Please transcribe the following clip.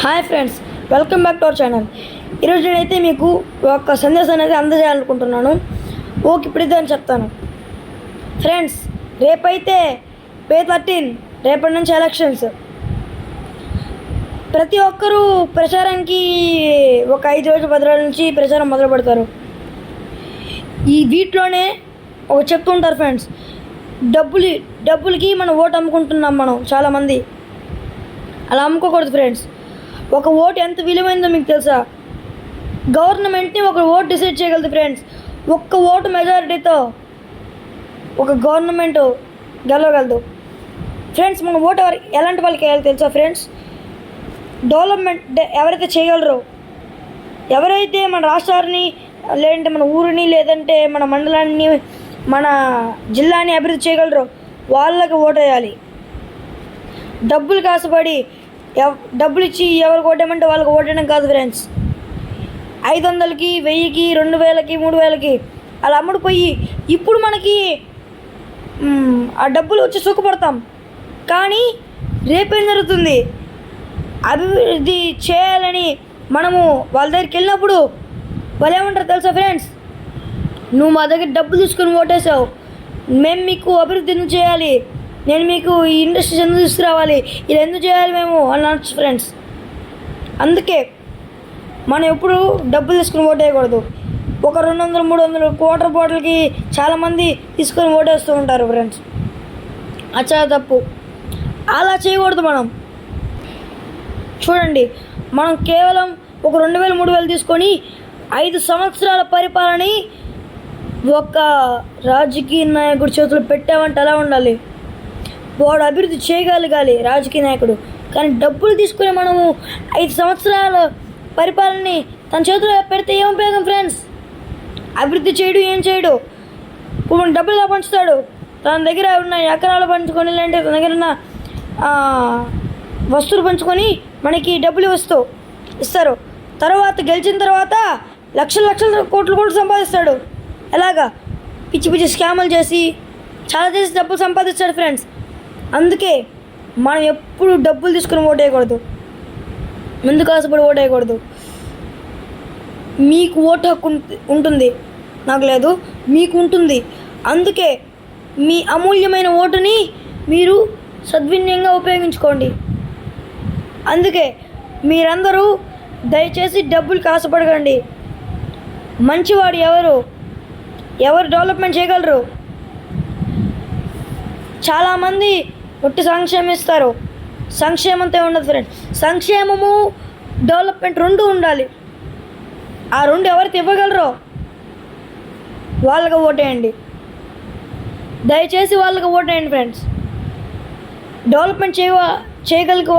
Hi friends, welcome back to our channel. ఈరోజు నేనైతే మీకు ఒక సందేశాన్ని అయితే అందజేయాలనుకుంటున్నాను. ఓకే, ఇప్పుడు ఇదే అని చెప్తాను. ఫ్రెండ్స్, రేపైతే మే 13, రేపటి నుంచి ఎలక్షన్స్. ప్రతి ఒక్కరూ ప్రచారానికి ఒక 5 రోజులు 10 రోజుల నుంచి ప్రచారం మొదలు పెడతారు. ఈ వీటిలోనే ఒక చెప్తుంటారు ఫ్రెండ్స్, డబ్బులకి మనం ఓటు అమ్ముకుంటున్నాం. మనం చాలామంది అలా అమ్ముకోకూడదు ఫ్రెండ్స్. ఒక ఓటు ఎంత విలువైందో మీకు తెలుసా? గవర్నమెంట్ని ఒక ఓటు డిసైడ్ చేయగలదు ఫ్రెండ్స్. ఒక్క ఓటు మెజారిటీతో ఒక గవర్నమెంట్ గెలవగలదు ఫ్రెండ్స్. మన ఓటు ఎలాంటి వాళ్ళకి వేయాలి తెలుసా ఫ్రెండ్స్? డెవలప్మెంట్ ఎవరైతే చేయగలరో, ఎవరైతే మన రాష్ట్రాన్ని, లేదంటే మన ఊరిని, లేదంటే మన మండలాన్ని, మన జిల్లాని అభివృద్ధి చేయగలరో వాళ్ళకి ఓటు వేయాలి. డబ్బులు కాసుపడి డబ్బులు ఇచ్చి ఎవరికి ఓటేయమంటే వాళ్ళకి ఓటేయడం కాదు ఫ్రెండ్స్. 500కి 1000కి 2000కి 3000కి అలా అమ్ముడుపోయి ఇప్పుడు మనకి ఆ డబ్బులు వచ్చి సుఖపడతాం. కానీ రేపేం జరుగుతుంది? అభివృద్ధి చేయాలని మనము వాళ్ళ దగ్గరికి వెళ్ళినప్పుడు వాళ్ళు ఏమంటారు తెలుసా ఫ్రెండ్స్? నువ్వు మా దగ్గర డబ్బులు తీసుకొని ఓటేసావు, మేము మీకు అభివృద్ధి ఎందుకు చేయాలి, నేను మీకు ఈ ఇండస్ట్రీస్ ఎందుకు తీసుకురావాలి, ఇది ఎందుకు చేయాలి మేము అని అనొచ్చు ఫ్రెండ్స్. అందుకే మనం ఎప్పుడు డబ్బులు తీసుకుని ఓటేయకూడదు. ఒక 200, 300 క్వార్టర్ బాటిల్కి చాలామంది తీసుకొని ఓటేస్తూ ఉంటారు ఫ్రెండ్స్. అది చాలా తప్పు. అలా చేయకూడదు. మనం చూడండి, మనం కేవలం ఒక 2000, 3000 తీసుకొని 5 సంవత్సరాల పరిపాలనని ఒక రాజకీయ నాయకుడి చేతులు పెట్టామంటే ఎలా ఉండాలి? వాడు అభివృద్ధి చేయగలగాలి రాజకీయ నాయకుడు. కానీ డబ్బులు తీసుకుని మనము 5 సంవత్సరాల పరిపాలనని తన చేతిలో పెడితే ఏం ఉపయోగం ఫ్రెండ్స్? అభివృద్ధి చేయడు, ఏం చేయడు. ఇప్పుడు డబ్బులు ఎలా పంచుతాడు? తన దగ్గర ఉన్న ఎకరాలు పంచుకొని, లేదంటే తన దగ్గర ఉన్న వస్తువులు పంచుకొని మనకి డబ్బులు ఇస్తారు. తర్వాత గెలిచిన తర్వాత లక్షల కోట్లు కూడా సంపాదిస్తాడు. ఎలాగా? పిచ్చి స్కాములు చేసి చాలా డబ్బులు సంపాదిస్తాడు ఫ్రెండ్స్. అందుకే మనం ఎప్పుడు డబ్బులు తీసుకుని ఓటేయకూడదు, ముందు కాసుపడి ఓటేయకూడదు. మీకు ఓటు హక్కు ఉంటుంది, నాకు లేదు, మీకు ఉంటుంది. అందుకే మీ అమూల్యమైన ఓటుని మీరు సద్వినియోగంగా ఉపయోగించుకోండి. అందుకే మీరందరూ దయచేసి డబ్బులు కాసుపడకండి. మంచివాడు ఎవరు డెవలప్మెంట్ చేయగలరు? చాలామంది ఒట్టి సంక్షేమం ఇస్తారు. సంక్షేమంతో ఉండదు ఫ్రెండ్స్. సంక్షేమము, డెవలప్మెంట్ 2 ఉండాలి. ఆ 2 ఎవరైతే ఇవ్వగలరో వాళ్ళకి ఓటేయండి. దయచేసి వాళ్ళకి ఓటేయండి ఫ్రెండ్స్. డెవలప్మెంట్ చేయగలిగే